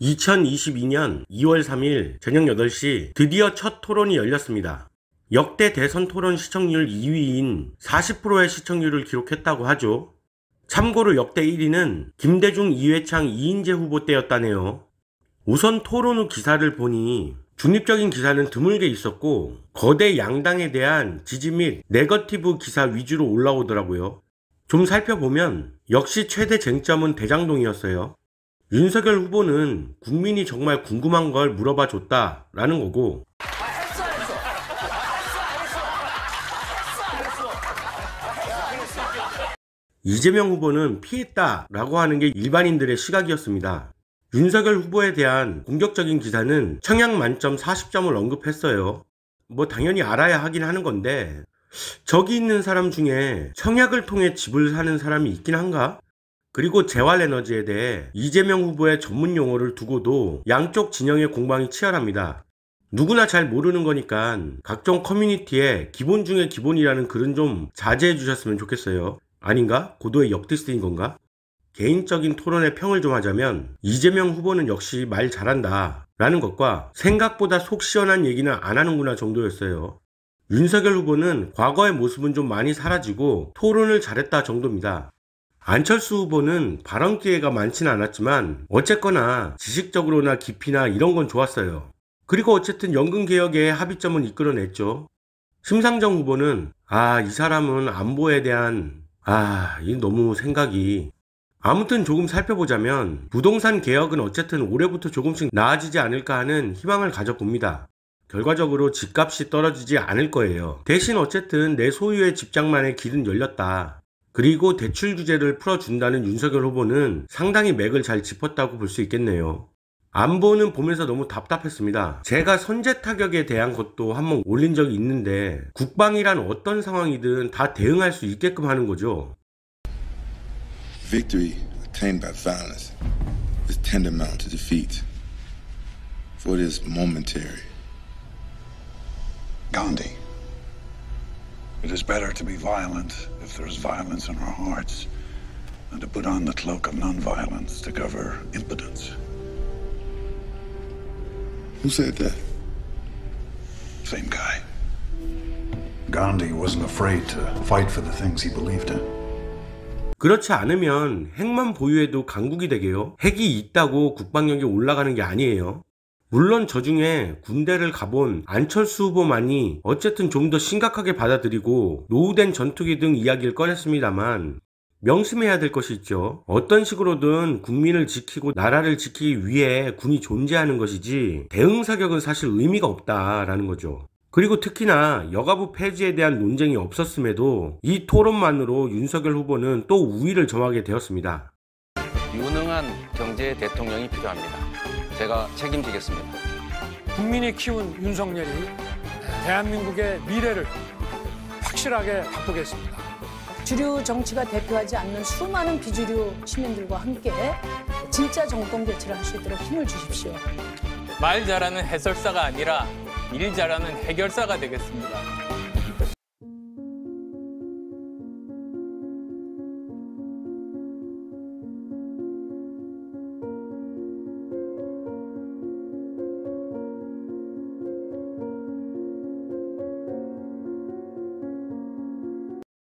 2022년 2월 3일 저녁 8시 드디어 첫 토론이 열렸습니다. 역대 대선 토론 시청률 2위인 40%의 시청률을 기록했다고 하죠. 참고로 역대 1위는 김대중, 이회창, 이인재 후보 때였다네요. 우선 토론 후 기사를 보니 중립적인 기사는 드물게 있었고 거대 양당에 대한 지지 및 네거티브 기사 위주로 올라오더라고요. 좀 살펴보면 역시 최대 쟁점은 대장동이었어요. 윤석열 후보는 국민이 정말 궁금한 걸 물어봐 줬다라는 거고, 이재명 후보는 피했다라고 하는 게 일반인들의 시각이었습니다. 윤석열 후보에 대한 공격적인 기사는 청약 만점 40점을 언급했어요. 뭐 당연히 알아야 하긴 하는 건데, 저기 있는 사람 중에 청약을 통해 집을 사는 사람이 있긴 한가? 그리고 재활에너지에 대해 이재명 후보의 전문 용어를 두고도 양쪽 진영의 공방이 치열합니다. 누구나 잘 모르는 거니까 각종 커뮤니티에 기본 중에 기본이라는 글은 좀 자제해 주셨으면 좋겠어요. 아닌가? 고도의 역디스인 건가? 개인적인 토론의 평을 좀 하자면 이재명 후보는 역시 말 잘한다 라는 것과 생각보다 속 시원한 얘기는 안 하는구나 정도였어요. 윤석열 후보는 과거의 모습은 좀 많이 사라지고 토론을 잘했다 정도입니다. 안철수 후보는 발언 기회가 많지는 않았지만 어쨌거나 지식적으로나 깊이나 이런 건 좋았어요. 그리고 어쨌든 연금개혁의 합의점은 이끌어냈죠. 심상정 후보는 이 사람은 안보에 대한 이 너무 생각이, 아무튼 조금 살펴보자면 부동산 개혁은 어쨌든 올해부터 조금씩 나아지지 않을까 하는 희망을 가져봅니다. 결과적으로 집값이 떨어지지 않을 거예요. 대신 어쨌든 내 소유의 집장만의 길은 열렸다. 그리고 대출 규제를 풀어준다는 윤석열 후보는 상당히 맥을 잘 짚었다고 볼 수 있겠네요. 안보는 보면서 너무 답답했습니다. 제가 선제 타격에 대한 것도 한번 올린 적이 있는데 국방이란 어떤 상황이든 다 대응할 수 있게끔 하는 거죠. Victory attained by violence is tantamount to defeat, for it is momentary. Gandhi. It is better to be violent if there is violence in our hearts than to put on the cloak of non-violence to cover impotence. Who said that? Same guy. Gandhi wasn't afraid to fight for the things he believed in. 그렇지 않으면 핵만 보유해도 강국이 되게요. 핵이 있다고 국방력이 올라가는 게 아니에요. 물론 저 중에 군대를 가본 안철수 후보만이 어쨌든 좀 더 심각하게 받아들이고 노후된 전투기 등 이야기를 꺼냈습니다만 명심해야 될 것이 있죠. 어떤 식으로든 국민을 지키고 나라를 지키기 위해 군이 존재하는 것이지 대응 사격은 사실 의미가 없다라는 거죠. 그리고 특히나 여가부 폐지에 대한 논쟁이 없었음에도 이 토론만으로 윤석열 후보는 또 우위를 점하게 되었습니다. 유능한 경제 대통령이 필요합니다. 제가 책임지겠습니다. 국민이 키운 윤석열이 대한민국의 미래를 확실하게 바꾸겠습니다. 주류 정치가 대표하지 않는 수많은 비주류 시민들과 함께 진짜 정권 교체를 할 수 있도록 힘을 주십시오. 말 잘하는 해설사가 아니라 일 잘하는 해결사가 되겠습니다.